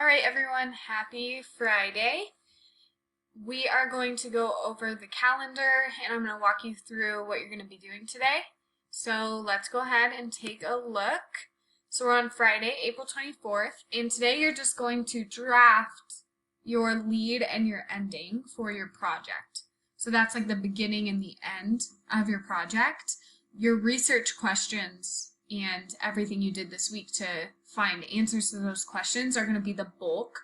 All right, everyone, happy Friday. We are going to go over the calendar and I'm going to walk you through what you're going to be doing today. So let's go ahead and take a look. So we're on Friday, April 24th, and today you're just going to draft your lead and your ending for your project. So that's like the beginning and the end of your project. Your research questions and everything you did this week to find answers to those questions are going to be the bulk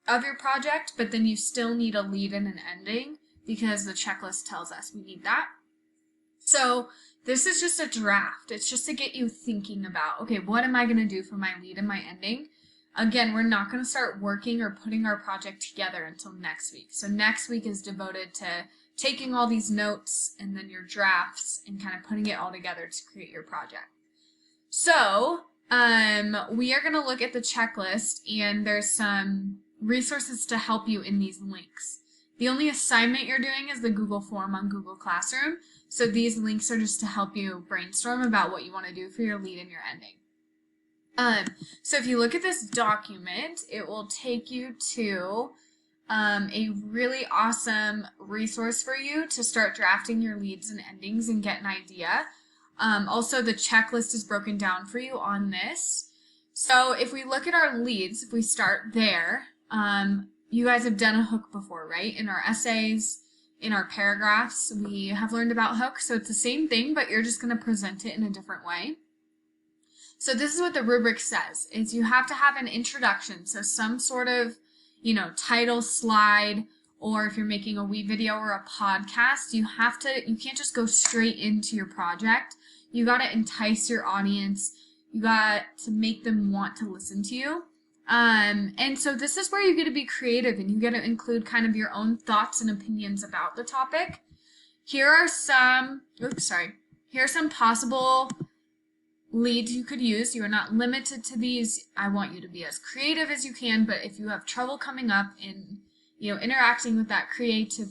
of your project, but then you still need a lead and an ending because the checklist tells us we need that. So this is just a draft. It's just to get you thinking about, okay, what am I going to do for my lead and my ending? Again, we're not going to start working or putting our project together until next week. So next week is devoted to taking all these notes and then your drafts and kind of putting it all together to create your project. So we are going to look at the checklist, and there's some resources to help you in these links. The only assignment you're doing is the Google form on Google Classroom. So these links are just to help you brainstorm about what you want to do for your lead and your ending. So if you look at this document, it will take you to a really awesome resource for you to start drafting your leads and endings and get an idea. Also, the checklist is broken down for you on this. So if we look at our leads, if we start there, you guys have done a hook before, right? In our essays, in our paragraphs, we have learned about hooks. So it's the same thing, but you're just going to present it in a different way. So this is what the rubric says, is you have to have an introduction. So some sort of, title slide, or if you're making a wee video or a podcast, you can't just go straight into your project. You got to entice your audience. You got to make them want to listen to you. And so this is where you get to be creative and you get to include kind of your own thoughts and opinions about the topic. Here are some possible leads you could use. You are not limited to these. I want you to be as creative as you can, but if you have trouble coming up in interacting with that creative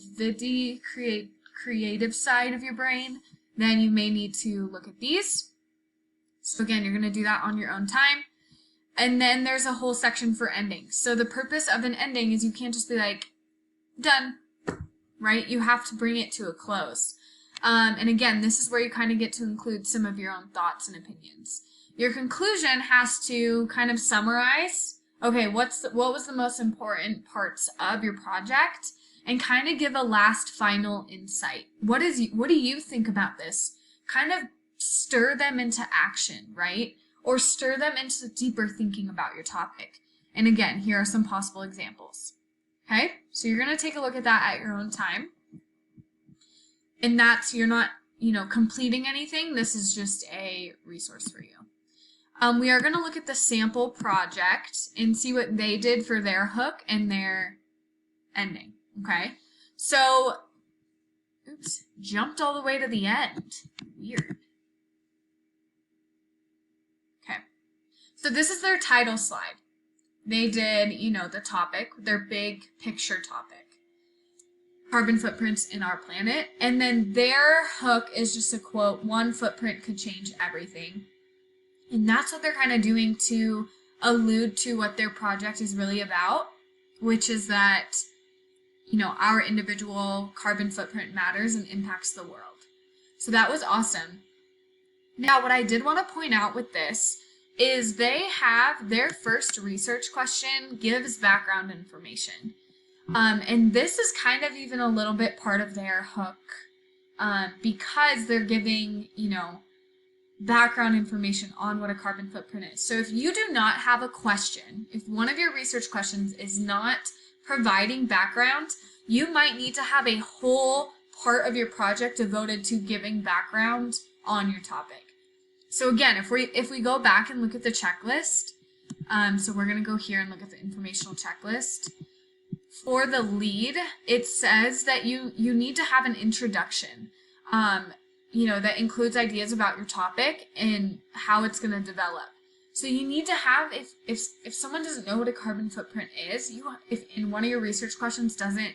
side of your brain, then you may need to look at these. So again, you're going to do that on your own time. And then there's a whole section for endings. So the purpose of an ending is you can't just be like, done, right? You have to bring it to a close. And again, this is where you kind of get to include some of your own thoughts and opinions. Your conclusion has to kind of summarize, okay, what was the most important parts of your project, and kind of give a last final insight. What do you think about this? Kind of stir them into action, right? Or stir them into deeper thinking about your topic. And again, here are some possible examples. Okay, so you're going to take a look at that at your own time. And you're not, completing anything. This is just a resource for you. We are going to look at the sample project and see what they did for their hook and their ending. Okay, so, jumped all the way to the end. Weird. Okay, so this is their title slide. They did, the topic, their big picture topic. Carbon footprints in our planet. And then their hook is just a quote, "One footprint could change everything." And that's what they're kind of doing to allude to what their project is really about, which is that, our individual carbon footprint matters and impacts the world. So that was awesome. Now, what I did want to point out with this is they have their first research question gives background information. And this is kind of even a little bit part of their hook because they're giving, background information on what a carbon footprint is. So if you do not have a question, if one of your research questions is not providing background, you might need to have a whole part of your project devoted to giving background on your topic. So again, if we go back and look at the checklist, so we're going to go here and look at the informational checklist. For the lead, it says that you need to have an introduction, that includes ideas about your topic and how it's going to develop. So you need to have, if someone doesn't know what a carbon footprint is, if in one of your research questions doesn't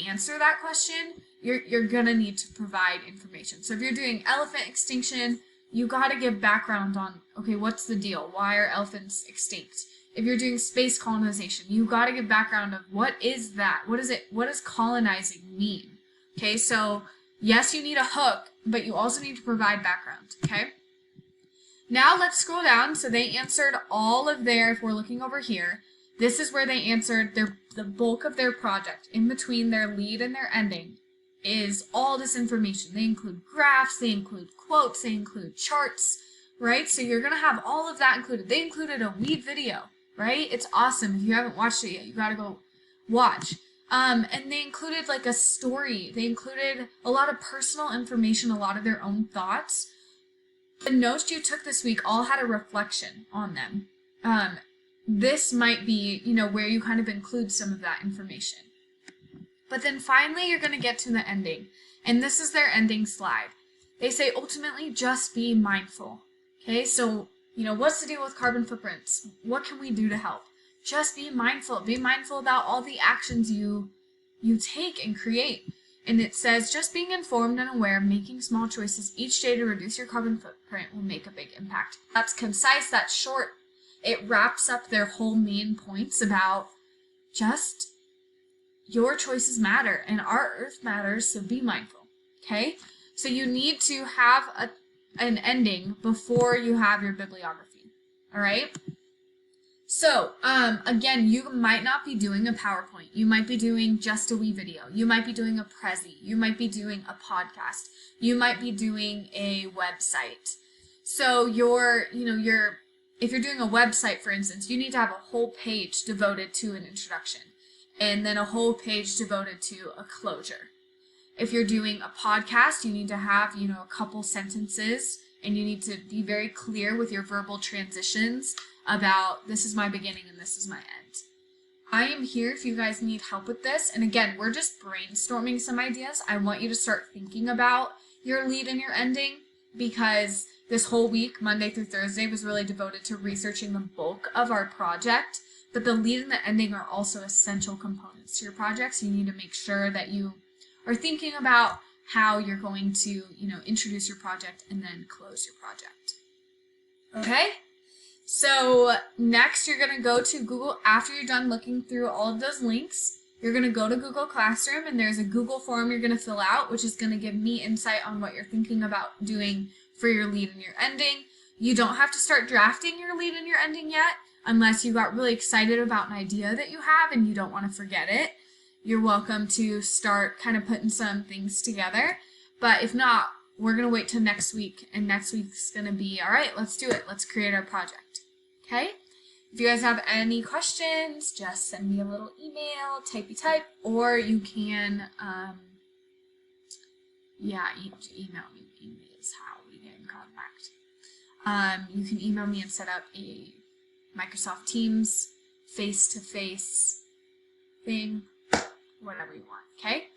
answer that question, you're going to need to provide information. So if you're doing elephant extinction, you got to give background on, okay, what's the deal? Why are elephants extinct? If you're doing space colonization, you got to give background of what is that? What is it? What does colonizing mean? Okay, so yes, you need a hook, but you also need to provide background, okay? Now let's scroll down. So they answered all of their, if we're looking over here, this is where they answered the bulk of their project. In between their lead and their ending is all this information. They include graphs, they include quotes, they include charts, right? So you're going to have all of that included. They included a Weed video, right? It's awesome. If you haven't watched it yet, you got to go watch. And they included like a story. They included a lot of personal information, a lot of their own thoughts. The notes you took this week all had a reflection on them. This might be, you know, where you kind of include some of that information. But then finally, you're going to get to the ending. And this is their ending slide. They say, ultimately, just be mindful. Okay, so, you know, what's the deal with carbon footprints? What can we do to help? Just be mindful. Be mindful about all the actions you take and create. And it says, just being informed and aware of making small choices each day to reduce your carbon footprint will make a big impact. That's concise, that's short. It wraps up their whole main points about just your choices matter and our earth matters, so be mindful, okay? So you need to have an ending before you have your bibliography, all right? So, again, you might not be doing a PowerPoint. You might be doing just a wee video. You might be doing a Prezi. You might be doing a podcast. You might be doing a website. So if you're doing a website, for instance, you need to have a whole page devoted to an introduction and then a whole page devoted to a closure. If you're doing a podcast, you need to have, you know, a couple sentences and you need to be very clear with your verbal transitions about this is my beginning and this is my end. I am here if you guys need help with this. And again, we're just brainstorming some ideas. I want you to start thinking about your lead and your ending because this whole week, Monday through Thursday, was really devoted to researching the bulk of our project. But the lead and the ending are also essential components to your project. So you need to make sure that you are thinking about how you're going to, you know, introduce your project and then close your project. Okay? So next you're going to go to Google, after you're done looking through all of those links, you're going to go to Google Classroom and there's a Google form you're going to fill out, which is going to give me insight on what you're thinking about doing for your lead and your ending. You don't have to start drafting your lead and your ending yet, unless you got really excited about an idea that you have and you don't want to forget it. You're welcome to start kind of putting some things together. But if not, we're going to wait till next week, and next week's going to be, all right, let's do it. Let's create our project. Okay? If you guys have any questions, just send me a little email, typey type, or you can, email me. Email is how we get in contact. You can email me and set up a Microsoft Teams face-to-face thing, whatever you want, okay?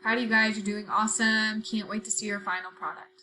Proud of you guys, you're doing awesome. Can't wait to see your final product.